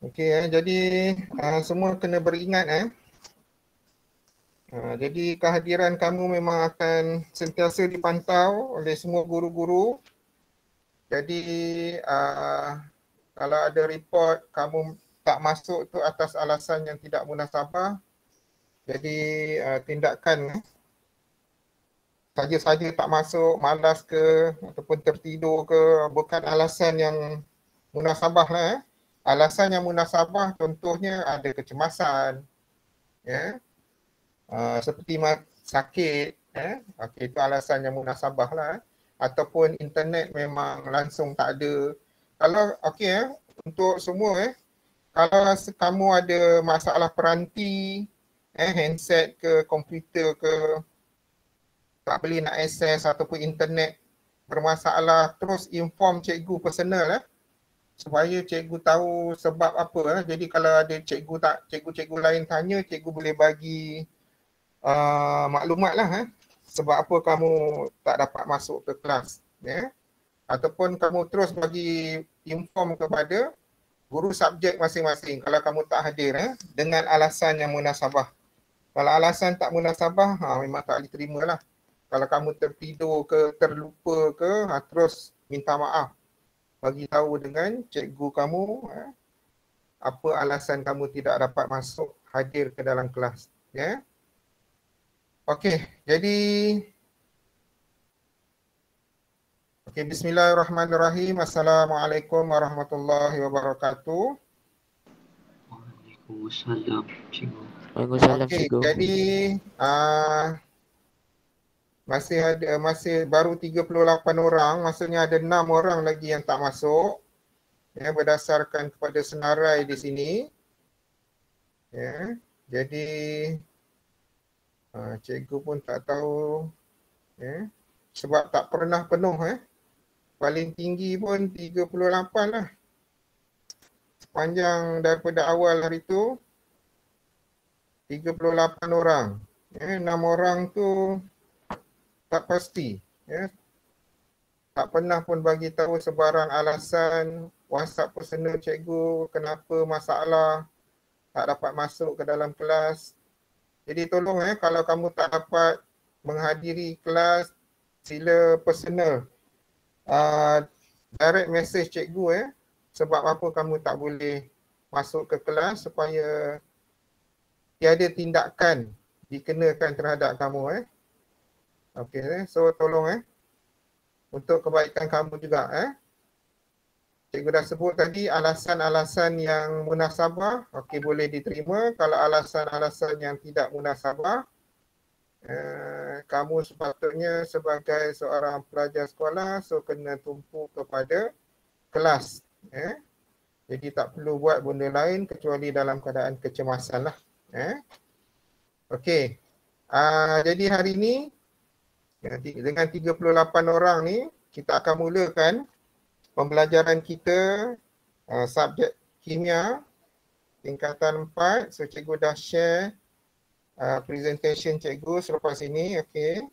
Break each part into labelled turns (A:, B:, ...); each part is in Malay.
A: Okey, jadi semua kena beringat. Jadi kehadiran kamu memang akan sentiasa dipantau oleh semua guru-guru. Jadi kalau ada report kamu tak masuk tu atas alasan yang tidak munasabah, jadi tindakan saja-saja tak masuk, malas ke ataupun tertidur ke, bukan alasan yang munasabah lah. Alasan yang munasabah contohnya ada kecemasan, ya, seperti sakit, okay, itu alasan yang munasabah lah. Ataupun internet memang langsung tak ada. Kalau okey, untuk semua, kalau kamu ada masalah peranti, handset ke komputer ke, tak boleh nak akses ataupun internet bermasalah, terus inform cikgu personal supaya cikgu tahu sebab apa. Jadi kalau ada cikgu lain tanya, cikgu boleh bagi maklumat lah sebab apa kamu tak dapat masuk ke kelas, ataupun kamu terus bagi inform kepada guru subjek masing-masing kalau kamu tak hadir dengan alasan yang munasabah. Kalau alasan tak munasabah, memang tak diterima lah. Kalau kamu tertidur ke, terlupa ke, terus minta maaf. Bagi tahu dengan cikgu kamu apa alasan kamu tidak dapat masuk hadir ke dalam kelas. Ya. Okey, jadi bismillahirrahmanirrahim. Assalamualaikum warahmatullahi wabarakatuh.
B: Waalaikumsalam, cikgu.
C: Waalaikumsalam,
A: Okey,
C: cikgu.
A: jadi masih baru 38 orang, maksudnya ada 6 orang lagi yang tak masuk, berdasarkan kepada senarai di sini. Jadi cikgu pun tak tahu, sebab tak pernah penuh. Paling tinggi pun 38 lah. Sepanjang daripada awal hari tu 38 orang. 6 orang tu tak pasti. Tak pernah pun bagi tahu sebarang alasan, WhatsApp personal cikgu, kenapa masalah, tak dapat masuk ke dalam kelas. Jadi tolong kalau kamu tak dapat menghadiri kelas, sila personal direct message cikgu sebab apa kamu tak boleh masuk ke kelas supaya tiada tindakan dikenakan terhadap kamu. Okey, so tolong untuk kebaikan kamu juga. Cikgu dah sebut tadi alasan-alasan yang munasabah, okey, boleh diterima. Kalau alasan-alasan yang tidak munasabah, kamu sepatutnya sebagai seorang pelajar sekolah, so kena tumpu kepada kelas. Jadi tak perlu buat benda lain kecuali dalam keadaan kecemasan lah. Okey, jadi hari ini dengan 38 orang ni, kita akan mulakan pembelajaran kita subjek kimia tingkatan 4. So cikgu dah share presentation cikgu selepas ini. Okey,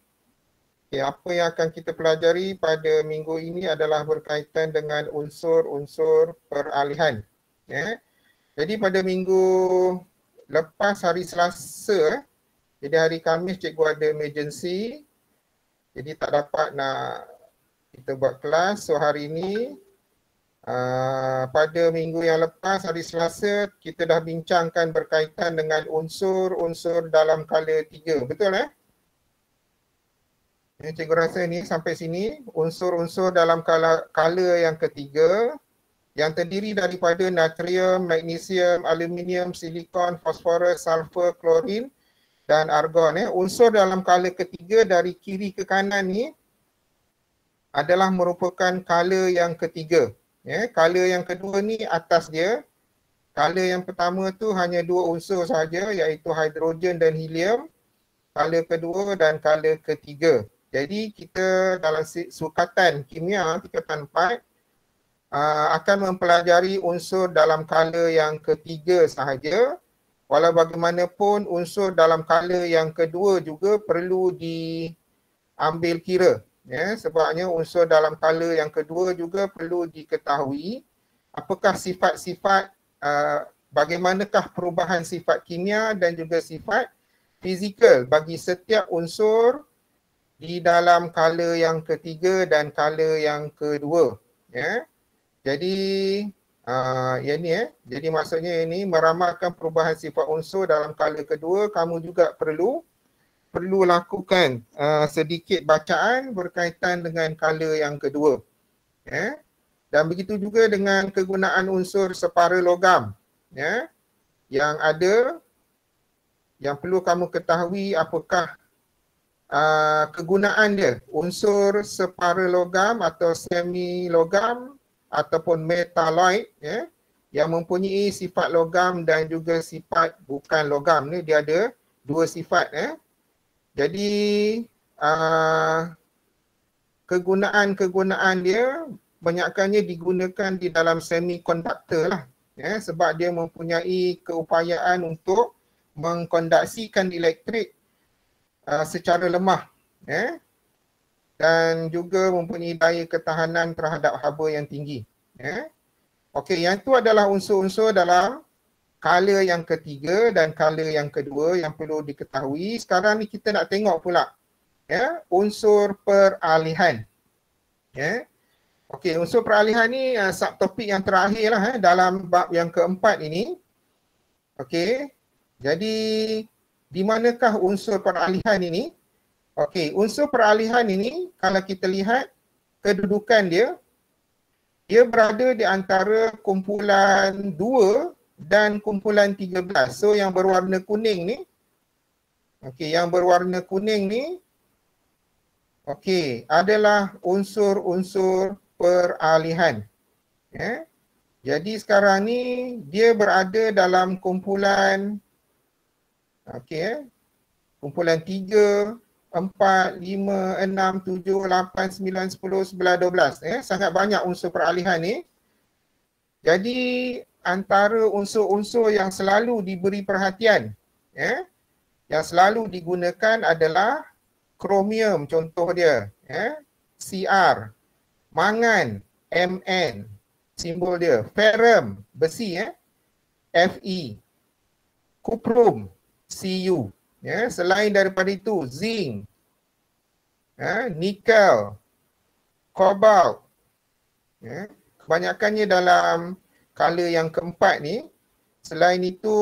A: apa yang akan kita pelajari pada minggu ini adalah berkaitan dengan unsur-unsur peralihan. Jadi pada minggu lepas hari Selasa, jadi hari Khamis cikgu ada emergency, jadi tak dapat nak kita buat kelas. So hari ini pada minggu yang lepas hari Selasa kita dah bincangkan berkaitan dengan unsur-unsur dalam kala 3. Betul cikgu rasa ni sampai sini unsur-unsur dalam kala yang ketiga yang terdiri daripada natrium, magnesium, aluminium, silikon, fosforus, sulfur, klorin dan argon. Unsur dalam kala ketiga dari kiri ke kanan ni adalah merupakan kala yang ketiga. Kala yang kedua ni atas dia. Kala yang pertama tu hanya 2 unsur saja, iaitu hidrogen dan helium. Kala kedua dan kala ketiga. Jadi kita dalam sukatan kimia tingkatan 4 akan mempelajari unsur dalam kala yang ketiga sahaja. Walau bagaimanapun unsur dalam kala yang kedua juga perlu diambil kira. Sebabnya unsur dalam kala yang kedua juga perlu diketahui apakah sifat-sifat bagaimanakah perubahan sifat kimia dan juga sifat fizikal bagi setiap unsur di dalam kala yang ketiga dan kala yang kedua. Ya. Jadi yang ni jadi maksudnya ini meramalkan perubahan sifat unsur dalam kala kedua, kamu juga perlu lakukan sedikit bacaan berkaitan dengan kala yang kedua. Ya. Dan begitu juga dengan kegunaan unsur separa logam. Ya. Yang ada, yang perlu kamu ketahui apakah kegunaan dia, unsur separa logam atau semi logam ataupun metalloid, ya, yang mempunyai sifat logam dan juga sifat bukan logam ni, dia ada dua sifat. Jadi kegunaan dia banyakkannya digunakan di dalam semikonduktor lah, ya, sebab dia mempunyai keupayaan untuk mengkonduksikan elektrik secara lemah, ya, dan juga mempunyai daya ketahanan terhadap haba yang tinggi. Ya. Okey, yang itu adalah unsur-unsur dalam kala yang ketiga dan kala yang kedua yang perlu diketahui. Sekarang ni kita nak tengok pula, ya, unsur peralihan. Ya. Okey, unsur peralihan ni subtopik yang terakhir lah dalam bab yang keempat ini. Okey, jadi di manakah unsur peralihan ini? Okey, unsur peralihan ini kalau kita lihat kedudukan dia, dia berada di antara kumpulan 2 dan kumpulan 13. So yang berwarna kuning ni, okey, yang berwarna kuning ni, okey, adalah unsur-unsur peralihan. Ya. Jadi sekarang ni dia berada dalam kumpulan, okey, kumpulan 3, 4, 5, 6, 7, 8, 9, 10, 11, 12. Sangat banyak unsur peralihan ni. Jadi antara unsur-unsur yang selalu diberi perhatian, yang selalu digunakan adalah kromium, contoh dia, Cr, mangan, Mn, simbol dia, ferrum, besi, Fe, kuprum, Cu. Ya, selain daripada itu, zinc, nikel, kobalt, ya, kebanyakannya dalam kala yang keempat ni. Selain itu,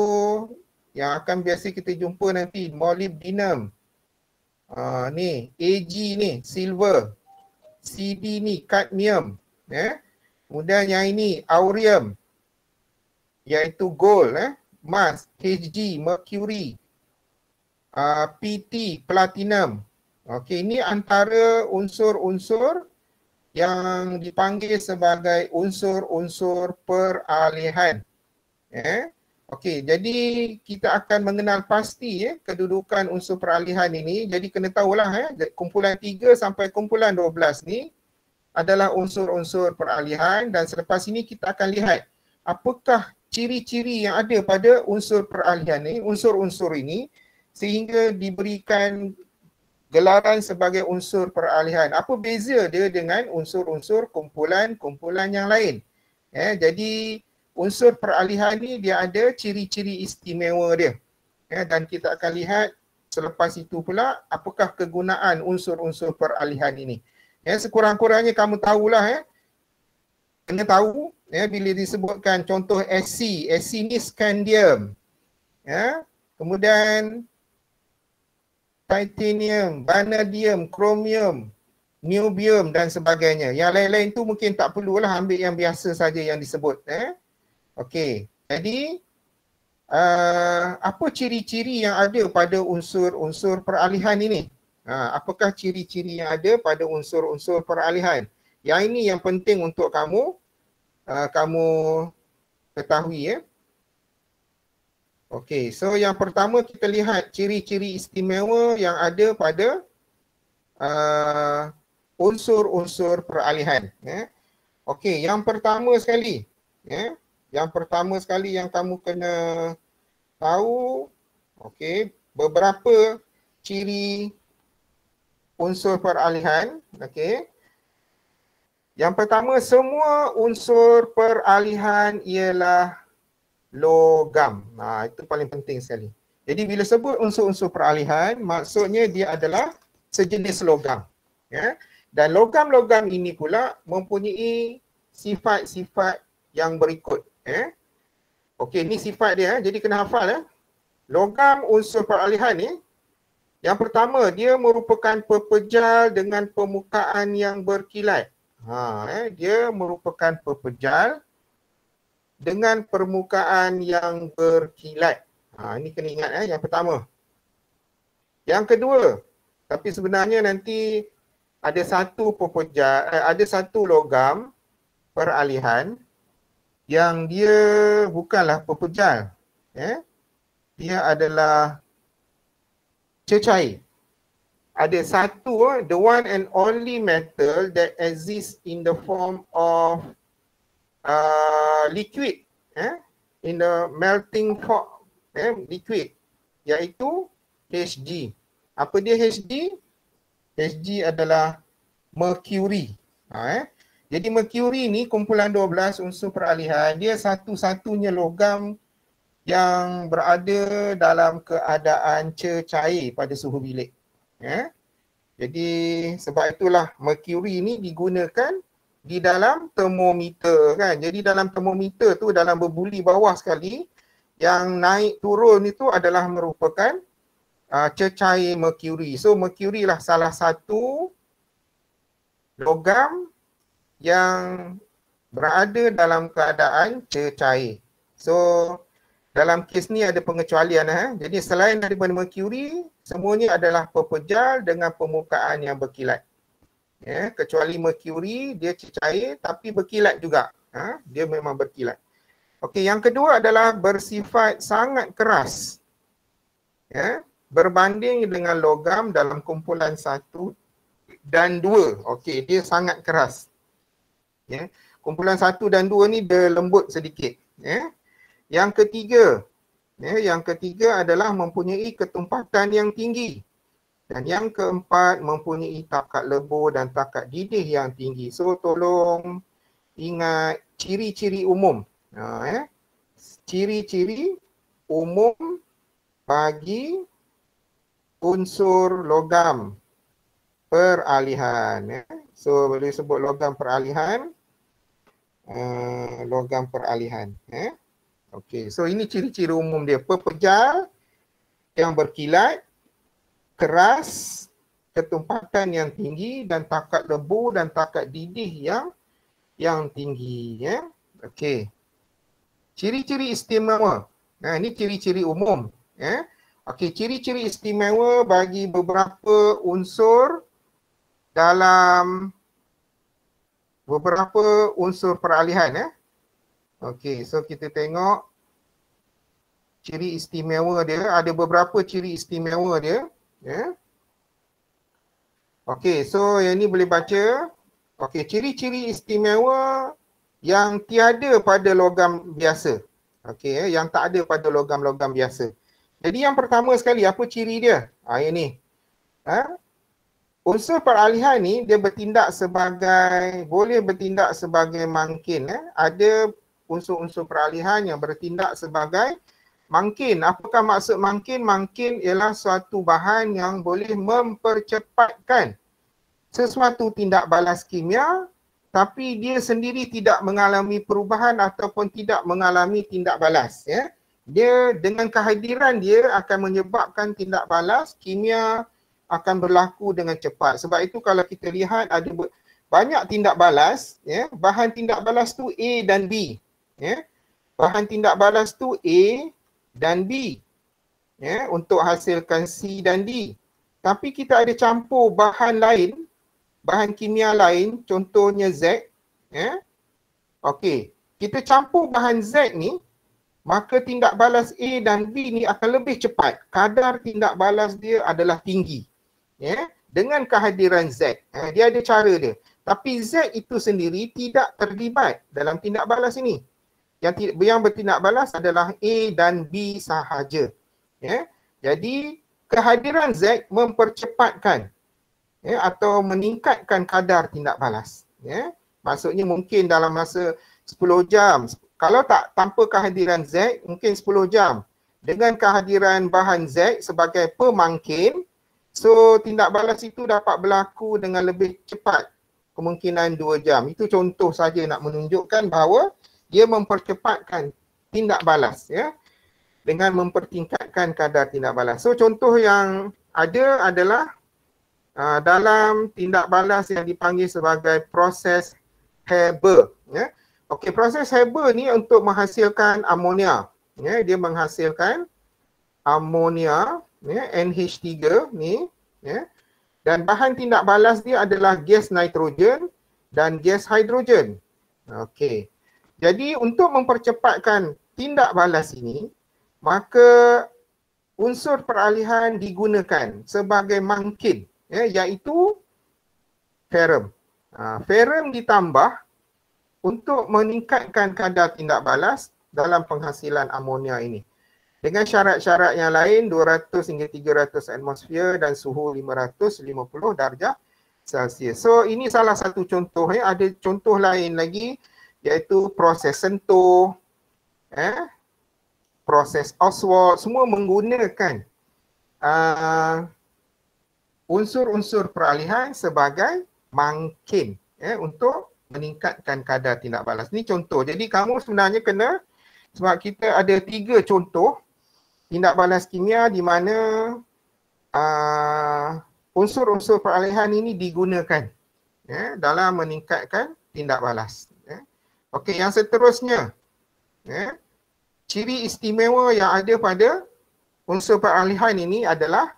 A: yang akan biasa kita jumpa nanti, molybdenum, ni, Ag ni, silver, Cd ni, cadmium, ya. Kemudian yang ini, aurium, iaitu gold, emas, Hg, mercury, PT, platinum. Okey, ini antara unsur-unsur yang dipanggil sebagai unsur-unsur peralihan. Okey, jadi kita akan mengenal pasti kedudukan unsur peralihan ini. Jadi kena tahulah kumpulan 3 sampai kumpulan 12 ni adalah unsur-unsur peralihan, dan selepas ini kita akan lihat apakah ciri-ciri yang ada pada unsur peralihan ni, unsur-unsur ini, sehingga diberikan gelaran sebagai unsur peralihan. Apa beza dia dengan unsur-unsur kumpulan-kumpulan yang lain? Jadi unsur peralihan ni dia ada ciri-ciri istimewa dia. Dan kita akan lihat selepas itu pula apakah kegunaan unsur-unsur peralihan ini. Sekurang-kurangnya kamu tahulah, kena tahu bila disebutkan contoh Sc ni scandium. Kemudian titanium, vanadium, kromium, niobium dan sebagainya. Yang lain-lain tu mungkin tak perlulah, ambil yang biasa saja yang disebut. Okey, jadi apa ciri-ciri yang ada pada unsur-unsur peralihan ini? Apakah ciri-ciri yang ada pada unsur-unsur peralihan? Yang ini yang penting untuk kamu ketahui. Okey, so yang pertama kita lihat ciri-ciri istimewa yang ada pada unsur-unsur peralihan. Okey, yang pertama sekali, yang pertama sekali yang kamu kena tahu, okey, beberapa ciri unsur peralihan. Okey, yang pertama, semua unsur peralihan ialah logam. Itu paling penting sekali. Jadi bila sebut unsur-unsur peralihan, maksudnya dia adalah sejenis logam. Ya. Dan logam-logam ini pula mempunyai sifat-sifat yang berikut. Ya. Okey, ni sifat dia. Jadi kena hafal. Ya. Logam unsur peralihan ni, yang pertama, dia merupakan pepejal dengan permukaan yang berkilat. Dia merupakan pepejal dengan permukaan yang berkilat. Ini kena ingat yang pertama. Yang kedua, tapi sebenarnya nanti ada satu pepejal, ada satu logam peralihan yang dia bukanlah pepejal. Dia adalah cecair. Ada satu, the one and only metal that exists in the form of liquid, in the melting form, liquid, iaitu Hg. Apa dia Hg? Hg adalah mercury. Jadi mercury ni kumpulan 12 unsur peralihan, dia satu-satunya logam yang berada dalam keadaan cecair pada suhu bilik. Jadi sebab itulah mercury ni digunakan di dalam termometer kan. Jadi dalam termometer tu dalam berbuli bawah sekali, yang naik turun itu adalah merupakan cecair mercury. So mercury lah salah satu logam yang berada dalam keadaan cecair. So dalam kes ni ada pengecualian. Jadi selain daripada mercury, semuanya adalah pepejal dengan permukaan yang berkilat. Kecuali mercury, dia cecair tapi berkilat juga. Dia memang berkilat. Okey, yang kedua adalah bersifat sangat keras. Berbanding dengan logam dalam kumpulan 1 dan 2. Okey, dia sangat keras. Kumpulan 1 dan 2 ni dia lembut sedikit. Yang ketiga adalah mempunyai ketumpahkan yang tinggi. Dan yang keempat mempunyai takat lebur dan takat didih yang tinggi. So tolong ingat ciri-ciri umum. Ciri-ciri umum bagi unsur logam peralihan. So boleh sebut logam peralihan. Okey, so ini ciri-ciri umum dia. Pepejal yang berkilat, keras, ketumpahkan yang tinggi dan takat lebur dan takat didih yang tinggi. Okey. Ciri-ciri istimewa. Ini ciri-ciri umum. Okey, ciri-ciri istimewa bagi beberapa unsur dalam beberapa unsur peralihan. Okey, so kita tengok ciri istimewa dia. Ada beberapa ciri istimewa dia. Okey, so yang ni boleh baca. Okey, ciri-ciri istimewa yang tiada pada logam biasa. Okey, yang tak ada pada logam-logam biasa. Jadi yang pertama sekali, apa ciri dia? Yang ni. Unsur peralihan ni dia boleh bertindak sebagai mangkin. Ada unsur-unsur peralihan yang bertindak sebagai mangkin. Apakah maksud mangkin? Mangkin ialah suatu bahan yang boleh mempercepatkan sesuatu tindak balas kimia, tapi dia sendiri tidak mengalami perubahan ataupun tidak mengalami tindak balas. Dia dengan kehadiran dia akan menyebabkan tindak balas kimia akan berlaku dengan cepat. Sebab itu kalau kita lihat ada banyak tindak balas, bahan tindak balas tu A dan B. Bahan tindak balas tu A dan B. Untuk hasilkan C dan D. Tapi kita ada campur bahan lain, bahan kimia lain, contohnya Z. Okey, kita campur bahan Z ni, maka tindak balas A dan B ni akan lebih cepat. Kadar tindak balas dia adalah tinggi. Dengan kehadiran Z. Dia ada cara dia. Tapi Z itu sendiri tidak terlibat dalam tindak balas ini. Yang bertindak balas adalah A dan B sahaja. Jadi kehadiran Z mempercepatkan atau meningkatkan kadar tindak balas. Maksudnya mungkin dalam masa 10 jam, Kalau tak tanpa kehadiran Z mungkin 10 jam. Dengan kehadiran bahan Z sebagai pemangkin, so tindak balas itu dapat berlaku dengan lebih cepat, kemungkinan 2 jam. Itu contoh saja nak menunjukkan bahawa dia mempercepatkan tindak balas, ya, dengan mempertingkatkan kadar tindak balas. So contoh yang ada adalah dalam tindak balas yang dipanggil sebagai proses Haber, ya. Okey, proses Haber ni untuk menghasilkan amonia, ya, dia menghasilkan amonia, ya, NH3 ni, ya. Dan bahan tindak balas dia adalah gas nitrogen dan gas hidrogen. Okey. Jadi untuk mempercepatkan tindak balas ini, maka unsur peralihan digunakan sebagai mangkin, ya, iaitu ferrum. Ferrum ditambah untuk meningkatkan kadar tindak balas dalam penghasilan amonia ini. Dengan syarat-syarat yang lain, 200 hingga 300 atmosfer dan suhu 550 darjah Celsius. So ini salah satu contoh, ya. Ada contoh lain lagi iaitu proses sentuh, proses Oswald, semua menggunakan unsur-unsur peralihan sebagai mangkin, untuk meningkatkan kadar tindak balas. Ini contoh. Jadi kamu sebenarnya kena, sebab kita ada 3 contoh tindak balas kimia di mana unsur-unsur peralihan ini digunakan, ya, dalam meningkatkan tindak balas. Ya. Okey, yang seterusnya, ya, ciri istimewa yang ada pada unsur peralihan ini adalah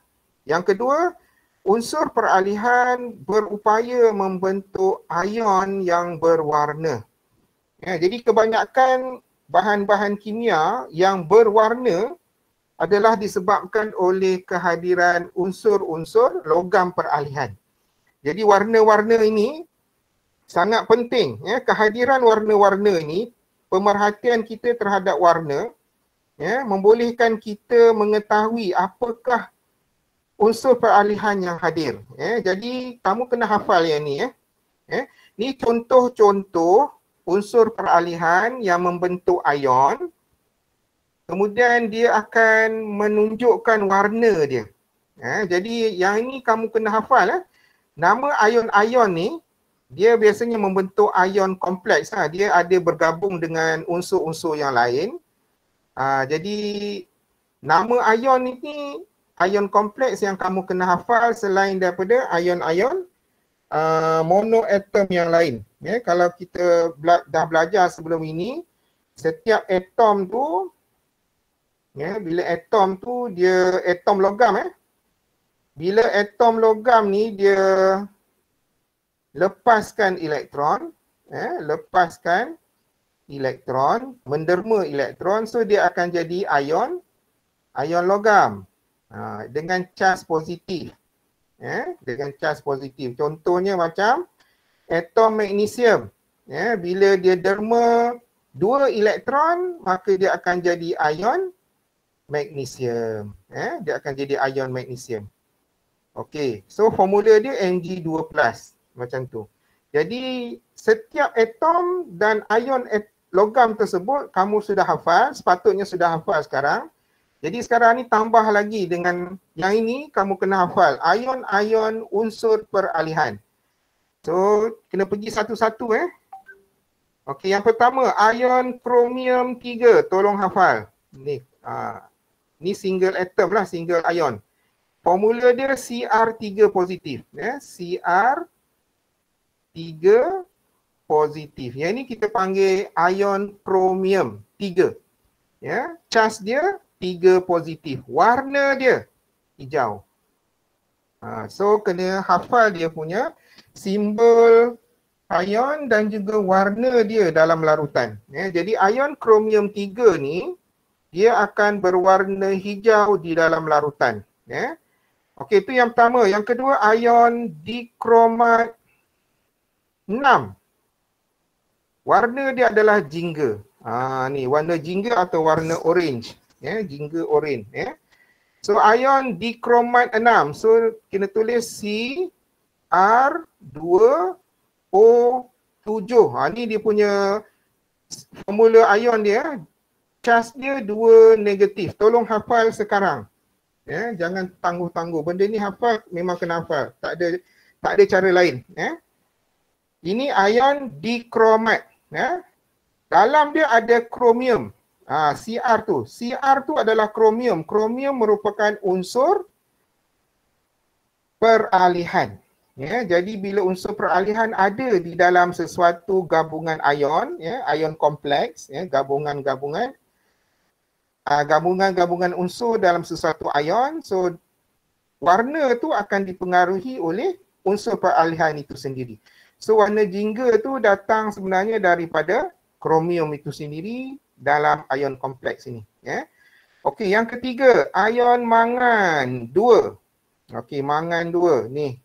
A: yang kedua, unsur peralihan berupaya membentuk ion yang berwarna. Ya, jadi kebanyakan bahan-bahan kimia yang berwarna adalah disebabkan oleh kehadiran unsur-unsur logam peralihan. Jadi warna-warna ini sangat penting, ya. Kehadiran warna-warna ini, pemerhatian kita terhadap warna, ya, membolehkan kita mengetahui apakah unsur peralihan yang hadir. Ya. Jadi kamu kena hafal yang ni, ya. Ya. Ni contoh-contoh unsur peralihan yang membentuk ion. Kemudian dia akan menunjukkan warna dia. Ya, jadi yang ini kamu kena hafal. Ya. Nama ion-ion ni, dia biasanya membentuk ion kompleks. Dia ada bergabung dengan unsur-unsur yang lain. Jadi nama ion ini, ion kompleks yang kamu kena hafal selain daripada ion-ion monoatom yang lain. Ya, kalau kita dah belajar sebelum ini, setiap atom tu, ya, bila atom tu dia atom logam, bila atom logam ni dia lepaskan elektron, menderma elektron, so dia akan jadi ion logam dengan charge positif, dengan charge positif. Contohnya macam atom magnesium, bila dia derma 2 elektron, maka dia akan jadi ion magnesium. Dia akan jadi ion magnesium. Okey, so formula dia Mg2+, macam tu. Jadi setiap atom dan ion logam tersebut kamu sudah hafal, sepatutnya sudah hafal sekarang. Jadi sekarang ni tambah lagi dengan yang ini, kamu kena hafal ion-ion unsur peralihan. So kena pergi satu-satu. Okey, yang pertama ion kromium 3, tolong hafal. Ni single atom lah, single ion. Formula dia Cr3 positif, Cr3 positif. Yang ini kita panggil ion kromium 3. Ya, charge dia 3 positif. Warna dia hijau. So kena hafal dia punya simbol ion dan juga warna dia dalam larutan. Jadi ion kromium 3 ni dia akan berwarna hijau di dalam larutan. Okey, itu yang pertama. Yang kedua, ion dikromat 6. Warna dia adalah jingga. Ni warna jingga atau warna orange. Jingga orange. So ion dikromat 6. So kena tulis Cr2O7. Ni dia punya formula ion dia, charge dia 2 negatif. Tolong hafal sekarang. Ya, jangan tangguh-tangguh. Benda ni hafal, memang kena hafal. Tak ada cara lain. Ya. Ini ion dikromat. Ya. Dalam dia ada kromium. Cr tu. Cr tu adalah kromium. Kromium merupakan unsur peralihan. Ya, jadi bila unsur peralihan ada di dalam sesuatu gabungan ion, ya, ion kompleks, ya, gabungan-gabungan unsur dalam sesuatu ion, so warna tu akan dipengaruhi oleh unsur peralihan itu sendiri. So warna jingga tu datang sebenarnya daripada kromium itu sendiri dalam ion kompleks ini. Ya. Okey, yang ketiga, ion mangan 2. Okey, mangan 2 ni.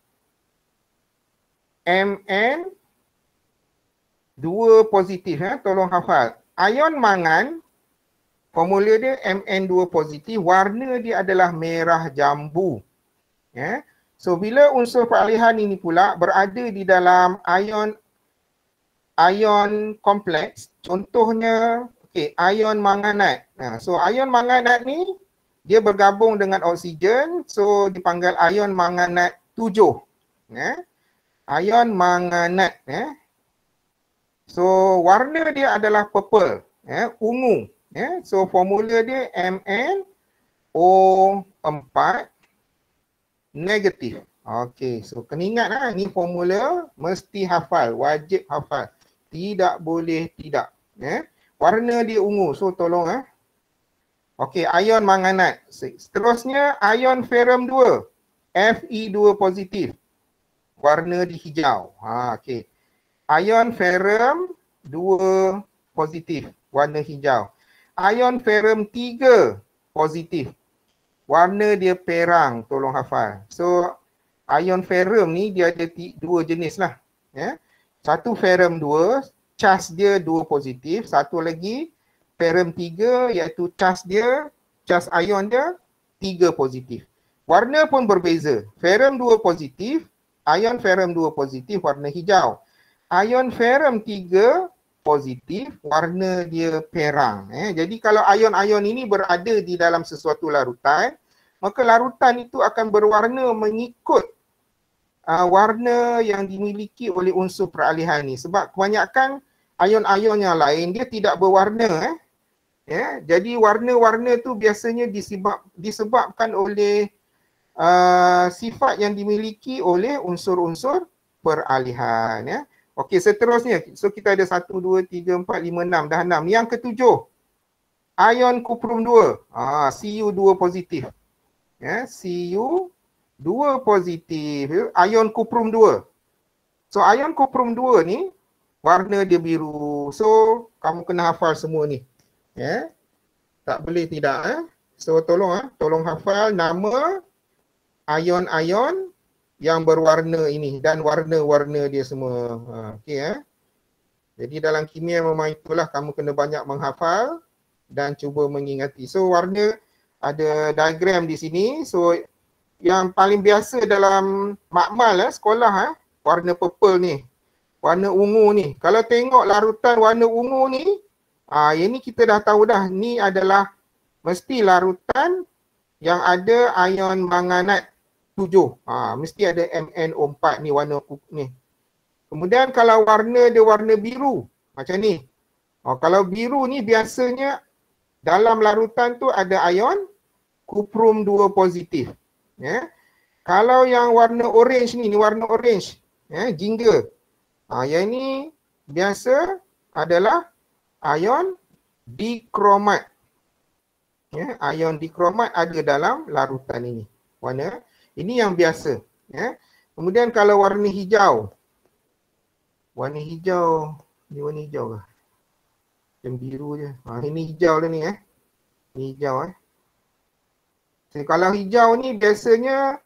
A: Mn 2 positif, ya, tolong hafal. Ion mangan, formula dia Mn2 positif, warna dia adalah merah jambu. Ya. So bila unsur peralihan ini pula berada di dalam ion kompleks, contohnya ion manganat. So ion manganat ni dia bergabung dengan oksigen, so dipanggil ion manganat 7. Ya. Ion manganat. Ya. So warna dia adalah purple, ya, ungu. Ya. So formula dia MnO4 negatif. Okey, so kena ingat ni formula mesti hafal, wajib hafal. Tidak boleh tidak. Ya. Warna dia ungu, so tolong. Okey, ion manganat. Seterusnya ion ferrum 2, Fe2 positif. Warna dia hijau. Okey. Ion ferrum 2 positif, warna hijau. Ion ferrum 3 positif. Warna dia perang, tolong hafal. So ion ferrum ni dia ada 2 jenis lah. Ya. Satu ferrum 2, charge dia 2 positif. Satu lagi ferrum 3 iaitu charge ion dia 3 positif. Warna pun berbeza. Ferrum 2 positif, ion ferrum 2 positif, warna hijau. Ion ferrum 3 positif, warna dia perang. Jadi kalau ion-ion ini berada di dalam sesuatu larutan, maka larutan itu akan berwarna mengikut warna yang dimiliki oleh unsur peralihan ni. Sebab kebanyakan ion-ion yang lain dia tidak berwarna. Ya, jadi warna-warna tu biasanya disebabkan oleh sifat yang dimiliki oleh unsur-unsur peralihan. Ya. Okey, seterusnya. So kita ada 1, 2, 3, 4, 5, 6. Dah 6. Yang ketujuh. Ion kuprum 2. Cu2 positif. Ya, Cu2 positif. Ion kuprum 2. So ion kuprum 2 ni warna dia biru. So kamu kena hafal semua ni. Ya. Tak boleh tidak. So tolong hafal nama ion-ion yang berwarna ini dan warna-warna dia semua. Okey. Jadi dalam kimia memang itulah, kamu kena banyak menghafal dan cuba mengingati. So warna ada diagram di sini. So yang paling biasa dalam makmal sekolah warna purple ni. Warna ungu ni. Kalau tengok larutan warna ungu ni, yang ni kita dah tahu dah, ni adalah mesti larutan yang ada ion manganat 7. Mesti ada MnO4 ni, warna ni. Kemudian kalau warna dia warna biru, macam ni. Kalau biru ni biasanya dalam larutan tu ada ion kuprum 2 positif. Ya. Kalau yang warna orange ni warna orange, ya, jingga. Yang ni biasa adalah ion dikromat. Ya, ion dikromat ada dalam larutan ini. Warna ini yang biasa. Ya. Kemudian kalau warna hijau. Warna hijau. Ni warna hijau ke? Macam biru je. Ini hijau dah ni. Ini hijau. So, kalau hijau ni biasanya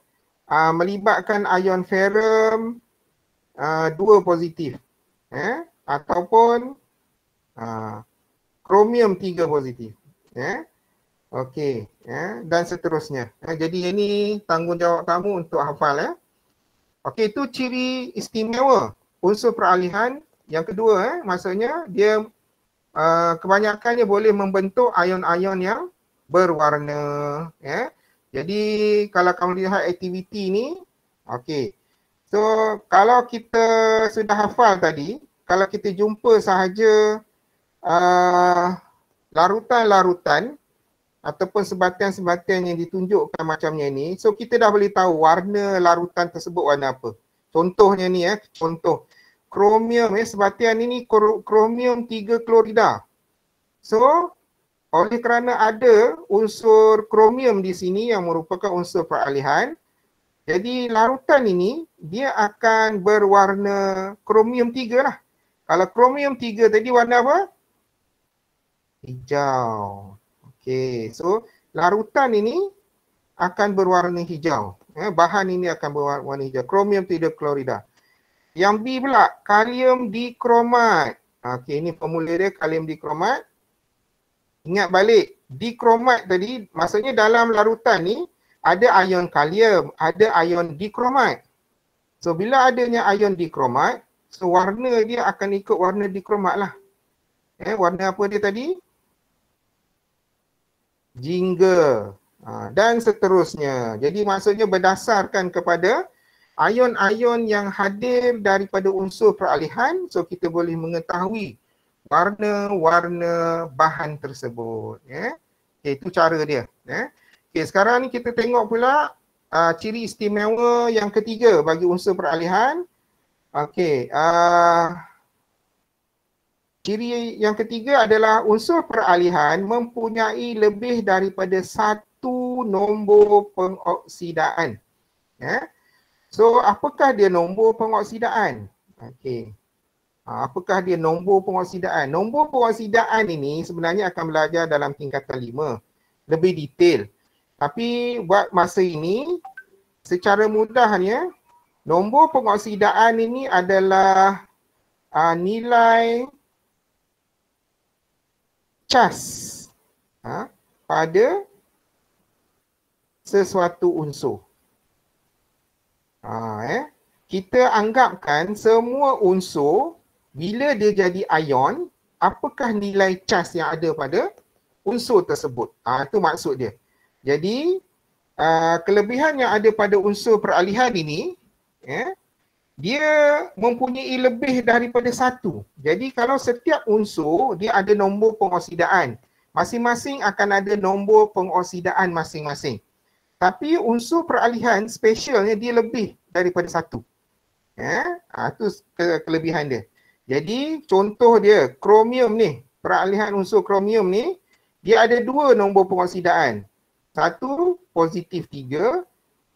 A: melibatkan ion ferrum 2 positif. Ataupun kromium 3 positif. Okey, dan seterusnya. Jadi ini tanggungjawab kamu untuk hafal. Okey, itu ciri istimewa unsur peralihan. Yang kedua, maksudnya dia kebanyakannya boleh membentuk ion-ion yang berwarna. Ya. Jadi kalau kamu lihat aktiviti ni, okey. So kalau kita sudah hafal tadi, kalau kita jumpa sahaja larutan-larutan ataupun sebatian-sebatian yang ditunjukkan macamnya ni, so kita dah boleh tahu warna larutan tersebut warna apa. Contohnya ni contoh kromium sebatian ini kromium 3 klorida. So oleh kerana ada unsur kromium di sini yang merupakan unsur peralihan, jadi larutan ini dia akan berwarna kromium 3 lah. Kalau kromium 3 tadi warna apa? Hijau. Okey, so larutan ini akan berwarna hijau. Bahan ini akan berwarna hijau. Kromium 3 klorida. Yang B pula, kalium dikromat. Okey, ini formula dia, kalium dikromat. Ingat balik, dikromat tadi maksudnya dalam larutan ni ada ion kalium, ada ion dikromat. So bila adanya ion dikromat, so warna dia akan ikut warna dikromat lah. Warna apa dia tadi? Jingga. Dan seterusnya. Jadi maksudnya berdasarkan kepada ion-ion yang hadir daripada unsur peralihan, so kita boleh mengetahui warna-warna bahan tersebut. Okay, itu cara dia. Okay, sekarang ni kita tengok pula ciri istimewa yang ketiga bagi unsur peralihan. Okay, ciri yang ketiga adalah unsur peralihan mempunyai lebih daripada satu nombor pengoksidaan. So, apakah dia nombor pengoksidaan? Okay. Apakah dia nombor pengoksidaan? Nombor pengoksidaan ini sebenarnya akan belajar dalam tingkatan 5. Lebih detail. Tapi buat masa ini, secara mudahnya, nombor pengoksidaan ini adalah nilai cas pada sesuatu unsur. Kita anggapkan semua unsur bila dia jadi ion, apakah nilai cas yang ada pada unsur tersebut? Itu maksud dia. Jadi, kelebihan yang ada pada unsur peralihan ini, dia mempunyai lebih daripada satu. Jadi, kalau setiap unsur, dia ada nombor pengoksidaan. Masing-masing akan ada nombor pengoksidaan masing-masing. Tapi unsur peralihan spesialnya dia lebih daripada satu. Itu kelebihan dia. Jadi contoh dia, kromium ni, peralihan unsur kromium ni, dia ada dua nombor pengoksidaan. Satu positif 3,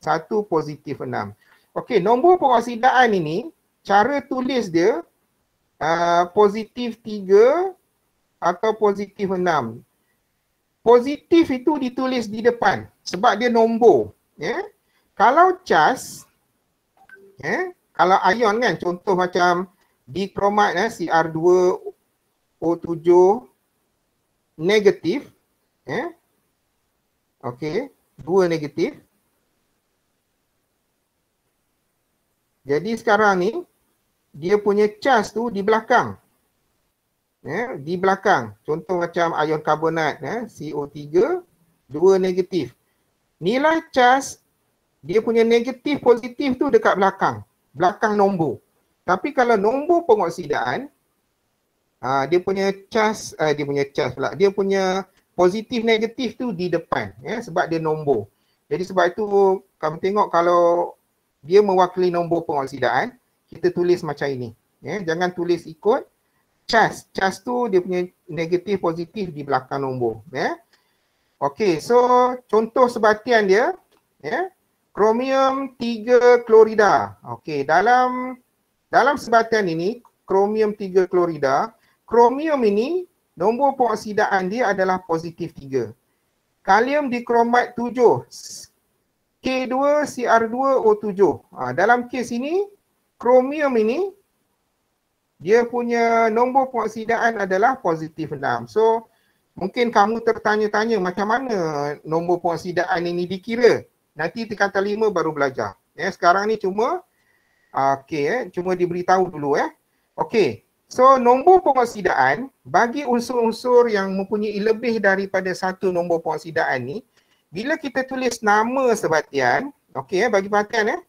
A: satu positif 6. Okey, nombor pengoksidaan ini, cara tulis dia positif 3 atau positif 6. Positif itu ditulis di depan sebab dia nombor. Kalau cas, kalau ion kan, contoh macam dikromat Cr2O7 negatif. Okey, 2 negatif. Jadi sekarang ni dia punya cas tu di belakang. Di belakang. Contoh macam ion karbonat, CO3, 2 negatif. Nilai cas dia punya negatif positif tu dekat belakang. Belakang nombor. Tapi kalau nombor pengoksidaan, dia punya positif negatif tu di depan, sebab dia nombor. Jadi sebab itu kamu tengok kalau dia mewakili nombor pengoksidaan, kita tulis macam ini. Jangan tulis ikut cas. Cas tu dia punya negatif positif di belakang nombor. Okey, so contoh sebatian dia, kromium 3 klorida. Okey, dalam sebatian ini, kromium 3 klorida, kromium ini nombor pengoksidaan dia adalah positif 3. Kalium dikromat 7, K2Cr2O7. Dalam kes ini, kromium ini, dia punya nombor pengoksidaan adalah positif 6. So, mungkin kamu tertanya-tanya macam mana nombor pengoksidaan ini dikira. Nanti tingkatan 5 baru belajar. Sekarang ni cuma cuma diberitahu dulu. Okey. So nombor pengoksidaan bagi unsur-unsur yang mempunyai lebih daripada satu nombor pengoksidaan ni, bila kita tulis nama sebatian, okey bagi perhatian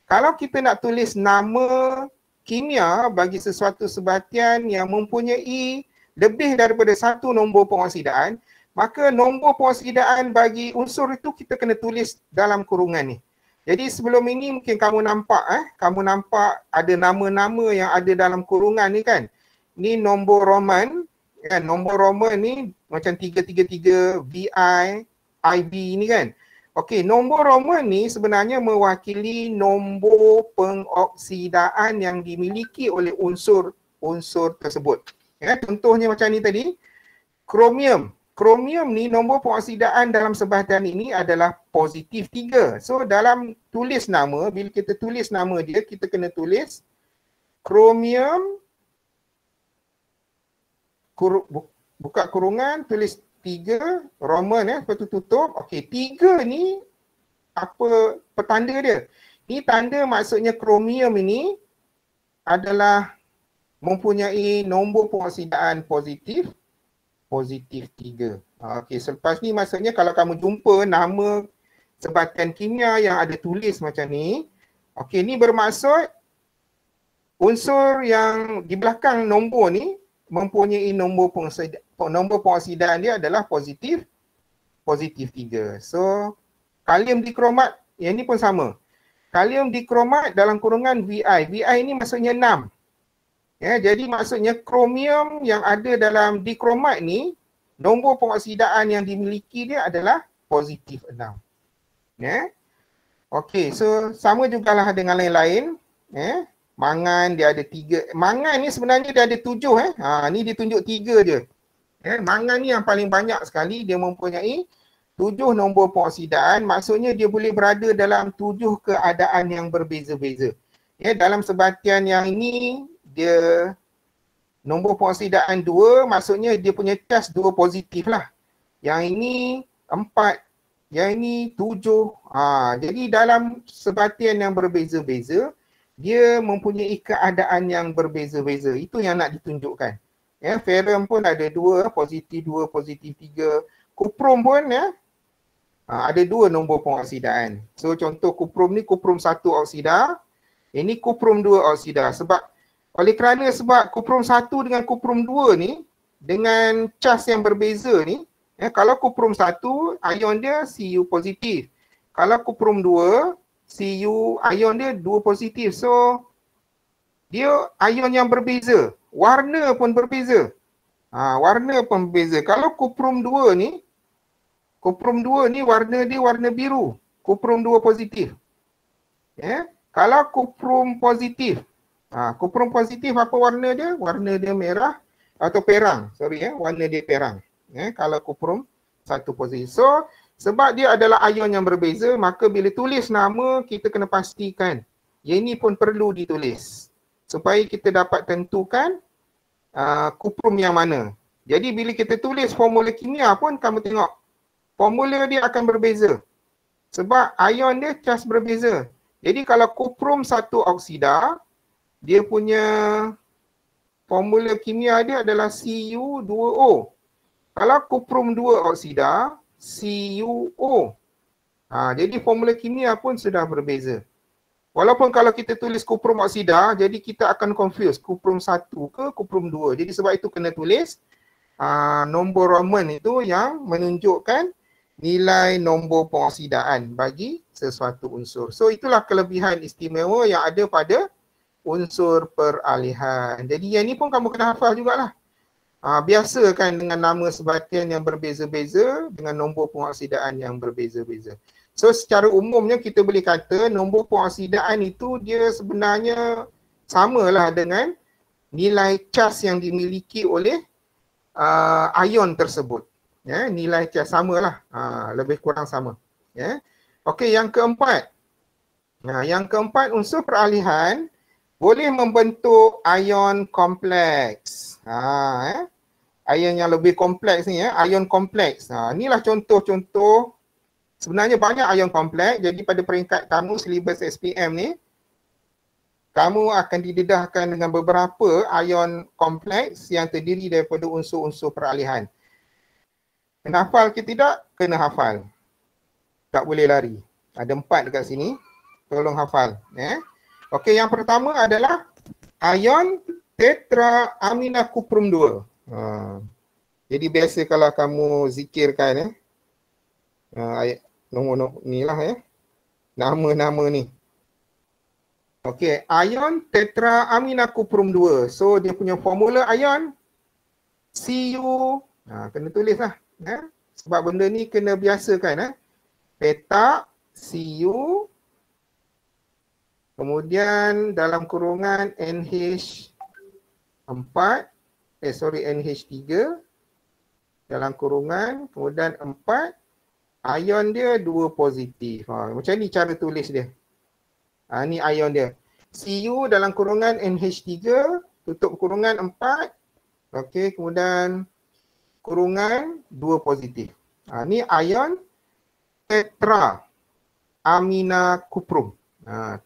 A: kalau kita nak tulis nama kimia bagi sesuatu sebatian yang mempunyai lebih daripada satu nombor pengoksidaan, maka nombor pengoksidaan bagi unsur itu kita kena tulis dalam kurungan ni. Jadi sebelum ini mungkin kamu nampak ada nama-nama yang ada dalam kurungan ni kan. Ni nombor Roman, kan, nombor Roman ni macam 333 VI IB ni kan. Okey, nombor Roman ni sebenarnya mewakili nombor pengoksidaan yang dimiliki oleh unsur-unsur tersebut. Ya, contohnya macam ni tadi, kromium. Kromium ni nombor pengoksidaan dalam sebatian ini adalah positif 3. So dalam tulis nama, bila kita tulis nama dia, kita kena tulis kromium, buka kurungan, tulis 3, Roman lepas tu tutup. Okey, 3 ni apa petanda dia? Ni tanda maksudnya kromium ini adalah mempunyai nombor pengoksidaan positif 3. Okey, selepas ni maksudnya kalau kamu jumpa nama sebatian kimia yang ada tulis macam ni, okey, ni bermaksud unsur yang di belakang nombor ni mempunyai nombor pengoksidaan dia adalah positif 3. So kalium dikromat, yang ni pun sama. Kalium dikromat dalam kurungan VI. VI ni maksudnya 6. Ya, jadi maksudnya kromium yang ada dalam dikromat ni, nombor pengoksidaan yang dimiliki dia adalah positif 6. Ya. Okey, so sama jugalah dengan lain-lain. Ya. Mangan dia ada 3. Mangan ni sebenarnya dia ada 7 ni ditunjuk 3 je. Mangan ni yang paling banyak sekali, dia mempunyai 7 nombor pengoksidaan. Maksudnya dia boleh berada dalam 7 keadaan yang berbeza-beza. Dalam sebatian yang ini dia nombor pengoksidaan 2, maksudnya dia punya charge 2 positif lah. Yang ini 4, yang ini 7. Jadi dalam sebatian yang berbeza-beza, dia mempunyai keadaan yang berbeza-beza. Itu yang nak ditunjukkan. Ferrum pun ada 2, positif 2, positif 3. Kuprum pun ada 2 nombor pengoksidaan. So contoh kuprum ni, kuprum 1 oksida. Ini kuprum 2 oksida. Oleh kerana kuprum 1 dengan kuprum 2 ni dengan cas yang berbeza ni, kalau kuprum 1 ion dia Cu positif. Kalau kuprum 2 Cu ion dia 2 positif. So dia ion yang berbeza. Warna pun berbeza. Warna pun berbeza. Kalau kuprum 2 ni warna dia warna biru. Kuprum 2 positif. Kalau kuprum positif, kuprum positif apa warna dia? Warna dia merah atau perang. Warna dia perang. Kalau kuprum 1 positif. So sebab dia adalah ion yang berbeza, maka bila tulis nama kita kena pastikan yang ini pun perlu ditulis supaya kita dapat tentukan kuprum yang mana. Jadi bila kita tulis formula kimia pun kamu tengok formula dia akan berbeza sebab ion dia charge berbeza. Jadi kalau kuprum 1 oksida, dia punya formula kimia dia adalah Cu2O. Kalau kuprum 2 oksida, CuO. Jadi formula kimia pun sudah berbeza. Walaupun kalau kita tulis kuprum oksida, jadi kita akan confuse kuprum 1 ke kuprum 2. Jadi sebab itu kena tulis nombor Roman itu yang menunjukkan nilai nombor pengoksidaan bagi sesuatu unsur. So itulah kelebihan istimewa yang ada pada unsur peralihan. Jadi yang ni pun kamu kena hafal jugalah. Biasa kan dengan nama sebatian yang berbeza-beza dengan nombor pengoksidaan yang berbeza-beza. So secara umumnya kita boleh kata nombor pengoksidaan itu dia sebenarnya samalah dengan nilai cas yang dimiliki oleh ion tersebut. Nilai cas samalah, lebih kurang sama. Okey, yang keempat. Yang keempat, unsur peralihan boleh membentuk ion kompleks. Ion yang lebih kompleks ni, ion kompleks. Inilah contoh-contoh. Sebenarnya banyak ion kompleks. Jadi pada peringkat kamu silibus SPM ni, kamu akan didedahkan dengan beberapa ion kompleks yang terdiri daripada unsur-unsur peralihan. Kena hafal ke tidak? Kena hafal. Tak boleh lari. Ada 4 dekat sini. Tolong hafal. Okey, yang pertama adalah ion tetraamina kuprum 2. Jadi biasa kalau kamu zikirkan nombor ni lah nama-nama ni. Okey, ion tetraamina kuprum 2. So dia punya formula ion Cu, kena tulis lah. Sebab benda ni kena biasakan. Petak Cu, kemudian dalam kurungan NH3, dalam kurungan, kemudian 4, ion dia 2 positif. Macam ni cara tulis dia. Ni ion dia. Cu dalam kurungan NH3, tutup kurungan 4. Okey, kemudian kurungan 2 positif. Ni ion tetraamina kuprum.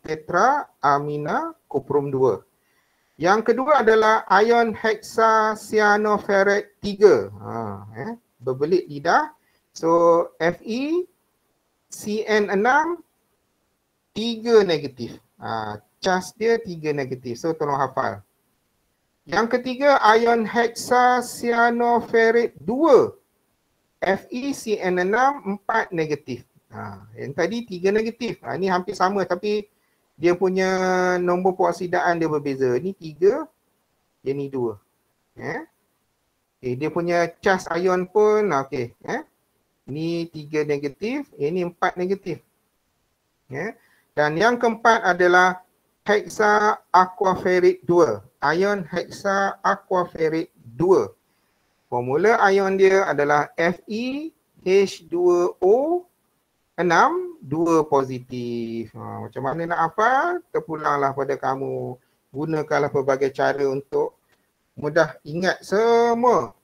A: Tetraamina kuprum 2. Yang kedua adalah ion hexacyanoferrate 3. Berbelit lidah. So Fe CN6 3 negatif. Charge dia 3 negatif. So tolong hafal. Yang ketiga ion hexacyanoferrate 2. FeCN6 4 negatif. Yang tadi 3 negatif. Ini hampir sama tapi dia punya nombor peroksidan dia berbeza. Ini 3, yang ni 2. Dia punya charge ion pun okey. Ini 3 negatif, ini 4 negatif. Dan yang keempat adalah hexaaquaferrate 2. Ion hexaaquaferrate 2. Formula ion dia adalah FeH2O6 2 positif. Macam mana nak hafal? Terpulanglah pada kamu. Gunakanlah pelbagai cara untuk mudah ingat semua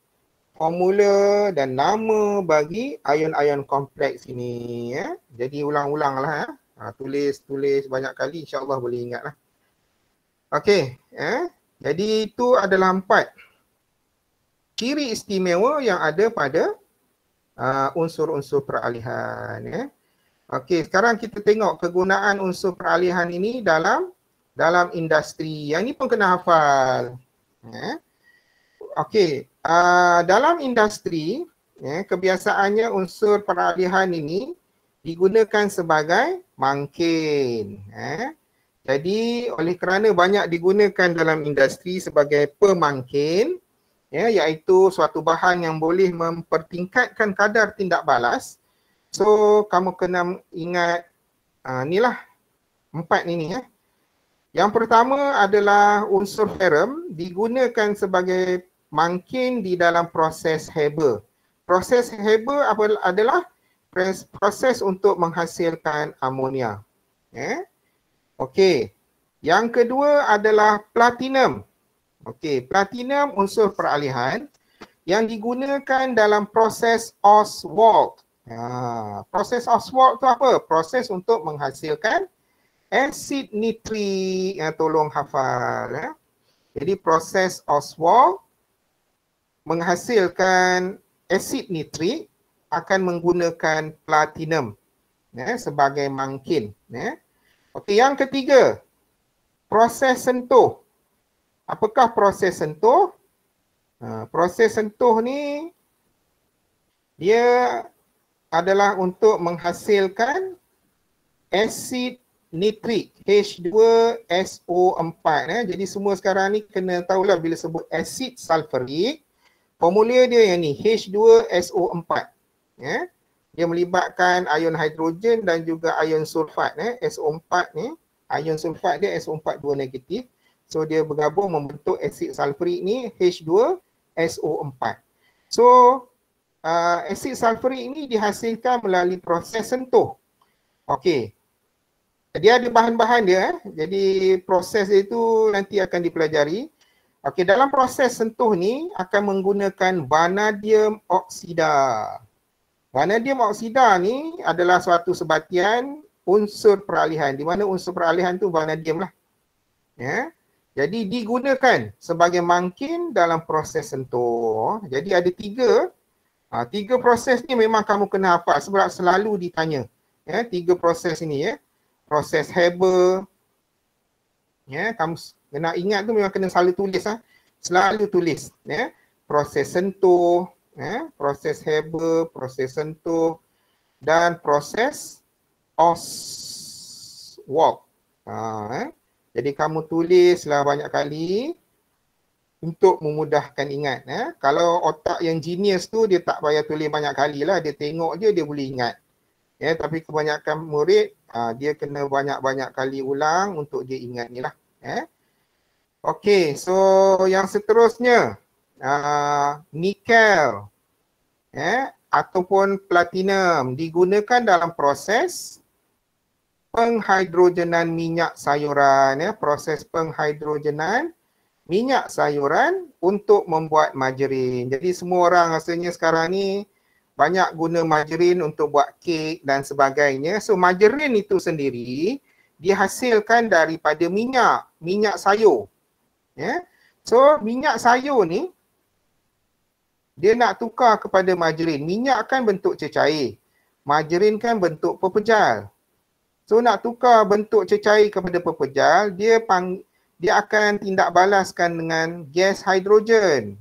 A: formula dan nama bagi ion-ion kompleks ini. Jadi ulang-ulanglah. Tulis banyak kali, insya-Allah boleh ingatlah. Okey, jadi itu adalah 4 ciri istimewa yang ada pada unsur-unsur peralihan. Okey, sekarang kita tengok kegunaan unsur peralihan ini dalam industri. Yang ni pun kena hafal. Okey, dalam industri, kebiasaannya unsur peralihan ini digunakan sebagai mangkin. Jadi oleh kerana banyak digunakan dalam industri sebagai pemangkin, iaitu suatu bahan yang boleh mempertingkatkan kadar tindak balas. So kamu kena ingat inilah 4 ini. Yang pertama adalah unsur ferrum digunakan sebagai mangkin di dalam proses Haber. Proses Haber adalah proses untuk menghasilkan amonia. Okey. Yang kedua adalah platinum. Okey, platinum unsur peralihan yang digunakan dalam proses Ostwald. Proses Ostwald tu apa? Proses untuk menghasilkan asid nitrik. Tolong hafal. Jadi proses Ostwald menghasilkan asid nitrik akan menggunakan platinum sebagai mangkin. Okey, yang ketiga, proses sentuh. Apakah proses sentuh? Proses sentuh ni dia adalah untuk menghasilkan asid nitrik H2SO4. Jadi semua sekarang ni kena tahulah bila sebut asid sulfurik, formula dia yang ni H2SO4. Dia melibatkan ion hidrogen dan juga ion sulfat. SO4 ni, ion sulfat dia SO4 2 negatif. So dia bergabung membentuk asid sulfurik ni H2SO4. So asid sulfurik ini dihasilkan melalui proses sentuh. Okey. Dia ada bahan-bahan dia. Jadi proses itu nanti akan dipelajari. Okey, dalam proses sentuh ni akan menggunakan vanadium oksida. Vanadium oksida ni adalah suatu sebatian unsur peralihan. Di mana unsur peralihan tu vanadium lah. Ya. Jadi digunakan sebagai mangkin dalam proses sentuh. Jadi ada tiga proses ni memang kamu kena hafal sebab selalu ditanya. Ya, tiga proses ini ya. Proses Haber. Ya, kamu kena ingat tu memang kena selalu tulis Selalu tulis ya. Proses sentuh, ya, proses Haber, proses sentuh dan proses Ostwald. Jadi kamu tulislah banyak kali untuk memudahkan ingat. Kalau otak yang genius tu dia tak payah tulis banyak kali lah. Dia tengok je dia boleh ingat. Ya, tapi kebanyakan murid dia kena banyak-banyak kali ulang untuk dia ingat ni lah. Okey, so yang seterusnya nikel ataupun platinum digunakan dalam proses penghidrogenan minyak sayuran, proses penghidrogenan minyak sayuran untuk membuat margarin. Jadi semua orang rasanya sekarang ni banyak guna margarin untuk buat kek dan sebagainya. So margarin itu sendiri dihasilkan daripada minyak sayur. So minyak sayur ni dia nak tukar kepada margarin. Minyak kan bentuk cecair. Margarin kan bentuk pepejal. So nak tukar bentuk cecair kepada pepejal, dia akan tindak balaskan dengan gas hidrogen.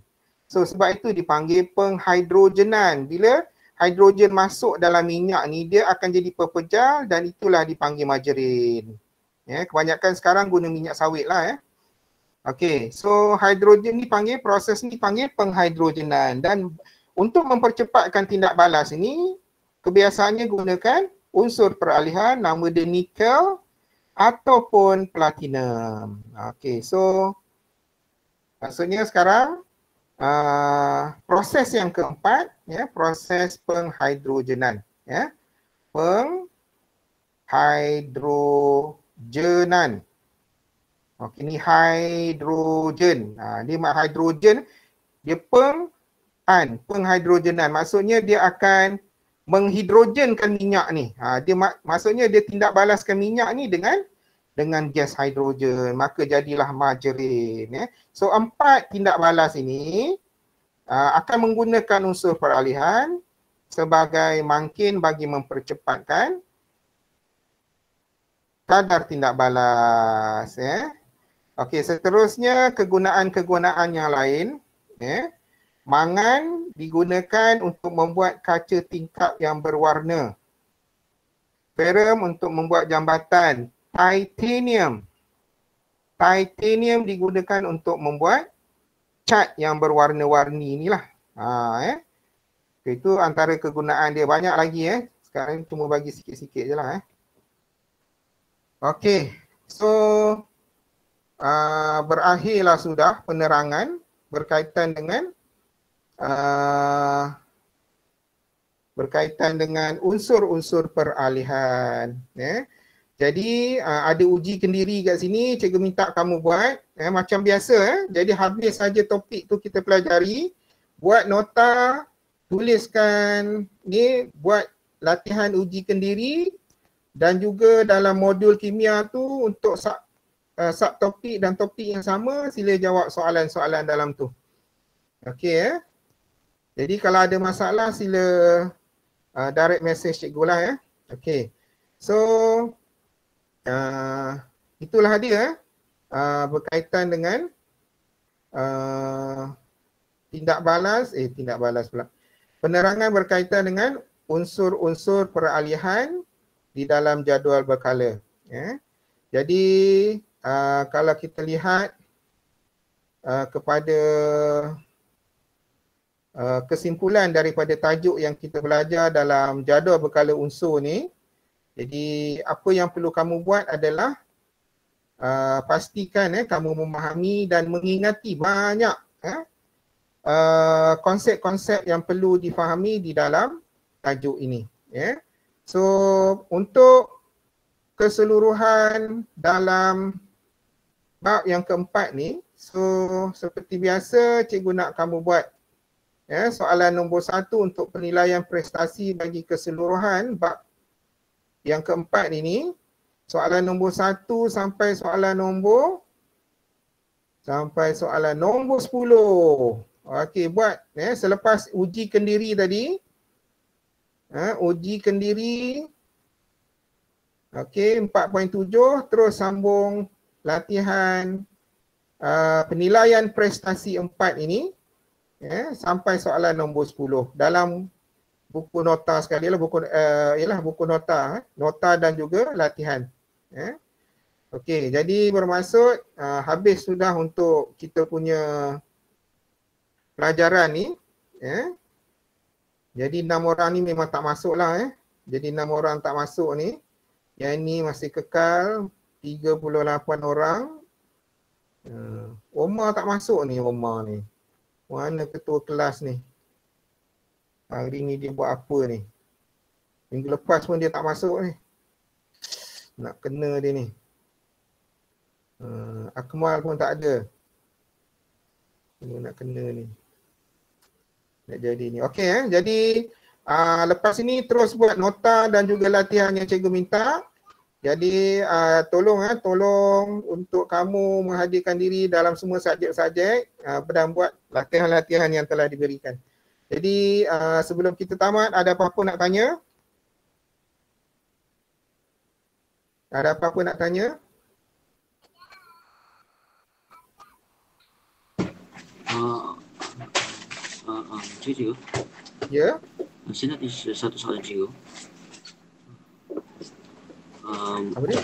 A: So sebab itu dipanggil penghidrogenan. Bila hidrogen masuk dalam minyak ni, dia akan jadi pepejal dan itulah dipanggil margarin. Kebanyakan sekarang guna minyak sawit lah. Okey, so hidrogen ni proses ni panggil penghidrogenan. Dan untuk mempercepatkan tindak balas ini, kebiasaannya gunakan unsur peralihan nama dia nikel ataupun platinum. Okey, so maksudnya sekarang proses yang keempat, proses penghidrogenan. Penghidrogenan. Okey, ni hidrogen. Dia hidrogen, dia penghidrogenan. Maksudnya dia akan menghidrogenkan minyak ni. Maksudnya dia tindak balaskan minyak ni dengan gas hidrogen. Maka jadilah margarin. So 4 tindak balas ini akan menggunakan unsur peralihan sebagai mangkin bagi mempercepatkan kadar tindak balas. Okey, seterusnya kegunaan-kegunaan yang lain. Mangan digunakan untuk membuat kaca tingkap yang berwarna. Perum untuk membuat jambatan. Titanium digunakan untuk membuat cat yang berwarna-warni inilah. Itu antara kegunaan dia. Banyak lagi. Sekarang cuma bagi sikit-sikit je lah. Okey, so berakhirlah sudah penerangan berkaitan dengan unsur-unsur peralihan. Jadi ada uji kendiri kat sini, cikgu minta kamu buat macam biasa. Jadi habis saja topik tu kita pelajari, buat nota, tuliskan ni, buat latihan uji kendiri dan juga dalam modul kimia tu untuk subtopik dan topik yang sama, sila jawab soalan-soalan dalam tu. Okey. Jadi kalau ada masalah sila direct message cikgu lah Okey. So itulah dia berkaitan dengan tindak balas pula. Penerangan berkaitan dengan unsur-unsur peralihan di dalam jadual berkala. Jadi kalau kita lihat kepada kesimpulan daripada tajuk yang kita belajar dalam jadual berkala unsur ni, jadi apa yang perlu kamu buat adalah pastikan kamu memahami dan mengingati banyak konsep-konsep yang perlu difahami di dalam tajuk ini. So untuk keseluruhan dalam bab yang keempat ni, so seperti biasa cikgu nak kamu buat soalan nombor 1 untuk penilaian prestasi bagi keseluruhan bab yang keempat ini. Soalan nombor 1 sampai soalan nombor Sampai soalan nombor 10. Okey, buat selepas uji kendiri tadi. Uji kendiri. Okey, 4.7 terus sambung latihan penilaian prestasi 4 ini sampai soalan nombor 10 dalam buku nota sekali lah, buku nota, nota dan juga latihan. Okey, jadi bermaksud habis sudah untuk kita punya pelajaran ni. Jadi 6 orang ni memang tak masuk lah. Jadi 6 orang tak masuk ni. Yang ni masih kekal 38 orang. Omar tak masuk ni, Omar ni. Mana ketua kelas ni? Hari ni dia buat apa ni? Minggu lepas pun dia tak masuk ni. Nak kena dia ni. Akmal pun tak ada. Nak kena ni. Nak jadi ni. Okey jadi lepas ini terus buat nota dan juga latihan yang cikgu minta. Jadi tolong untuk kamu menghadirkan diri dalam semua subjek-subjek dan buat latihan-latihan yang telah diberikan. Jadi sebelum kita tamat, ada apa-apa nak tanya? Ada apa-apa nak tanya?
B: Cikgu.
A: Ya.
B: Saya nak tanya satu soalan cikgu.
A: Apa dia?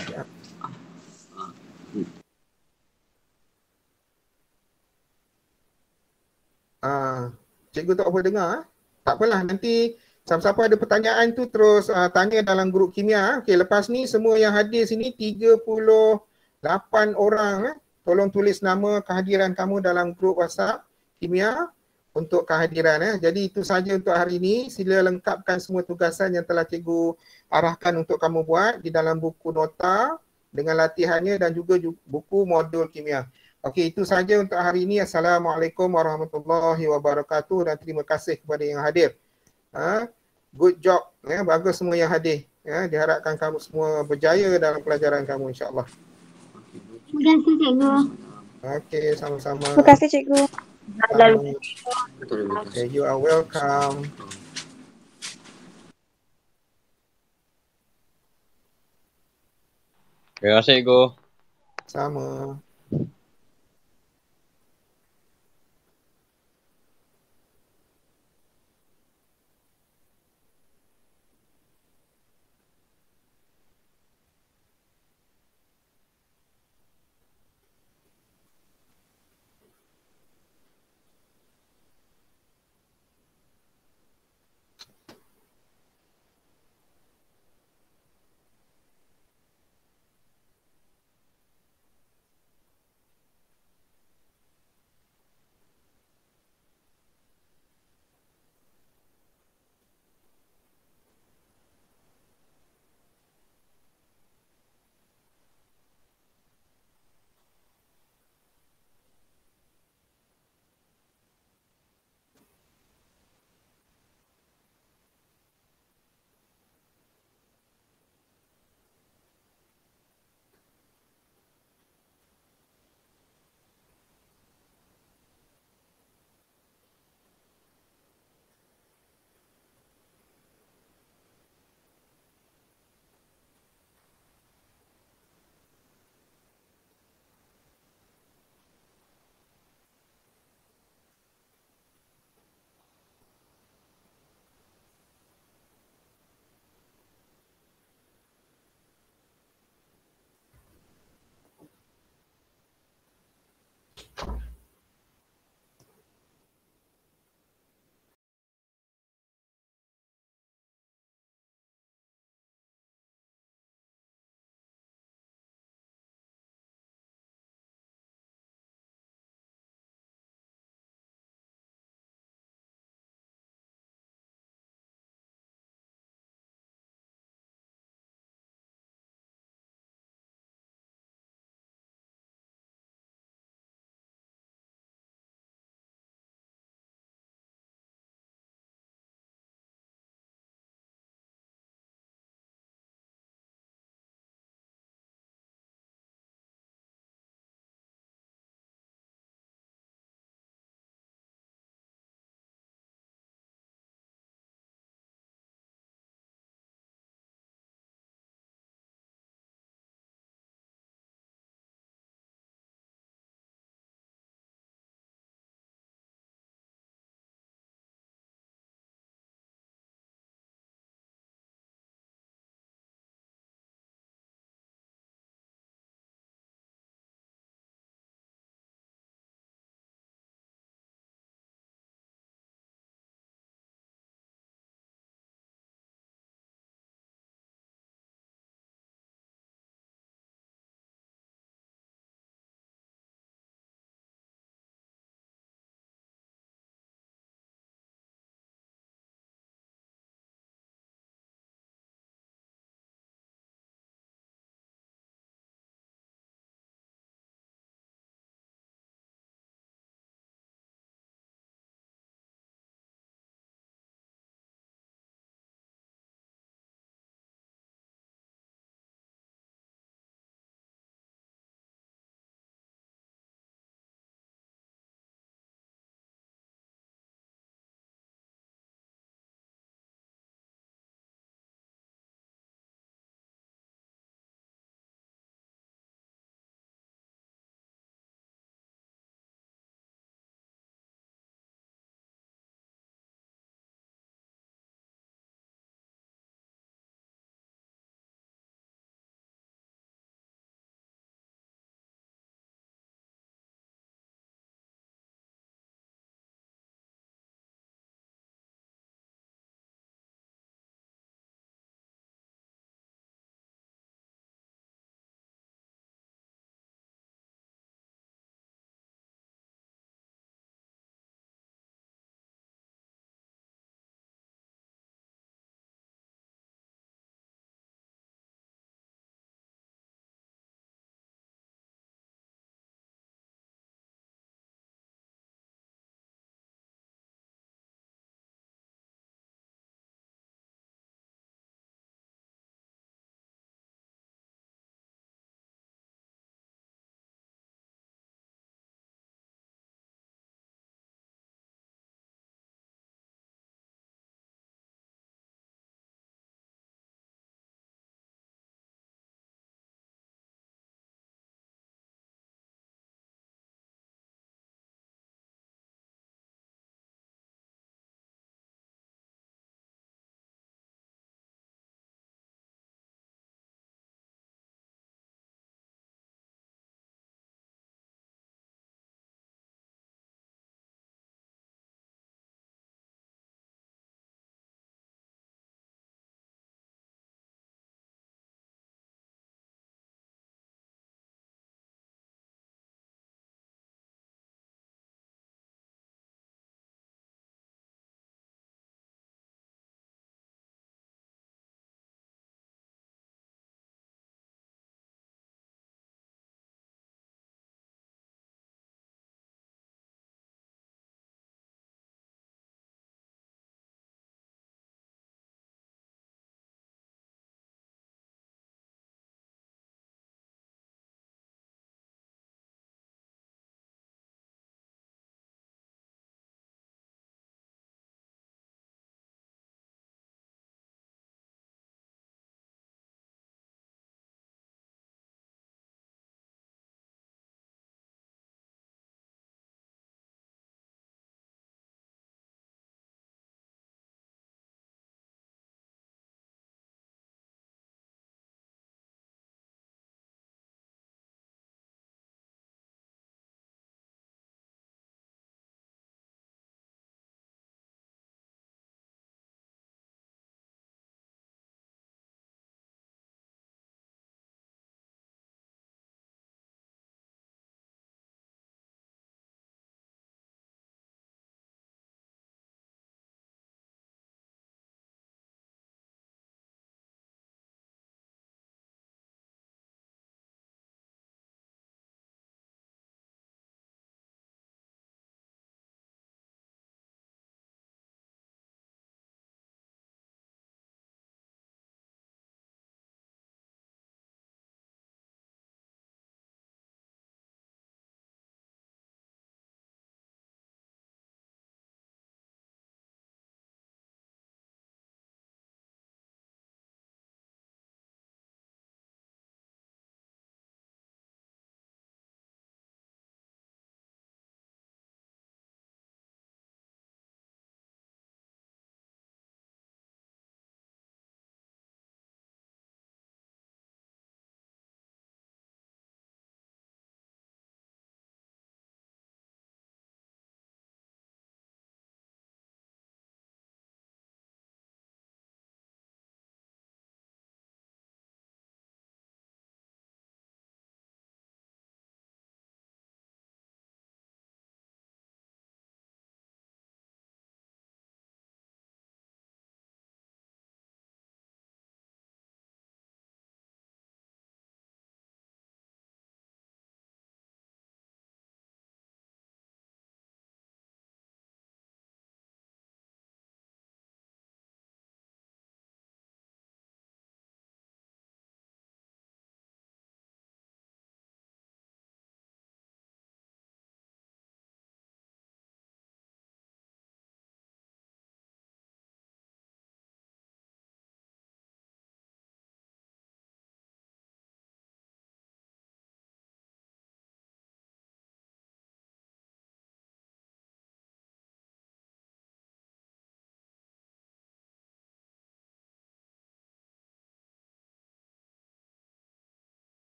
A: Cikgu tak boleh dengar. Tak apalah, nanti siapa-siapa ada pertanyaan tu terus tanya dalam grup kimia. Okey, lepas ni semua yang hadir sini 38 orang. Tolong tulis nama kehadiran kamu dalam grup WhatsApp kimia untuk kehadiran. Jadi itu saja untuk hari ini. Sila lengkapkan semua tugasan yang telah cikgu arahkan untuk kamu buat di dalam buku nota dengan latihannya dan juga buku modul kimia. Okey, itu saja untuk hari ini. Assalamualaikum warahmatullahi wabarakatuh dan terima kasih kepada yang hadir. Good job. Bagus semua yang hadir. Diharapkan kamu semua berjaya dalam pelajaran kamu insya-Allah.
C: Terima kasih cikgu.
A: Okey, sama-sama.
D: Terima kasih cikgu.
A: Okay, you are welcome.
E: Terima kasih cikgu.
A: Sama.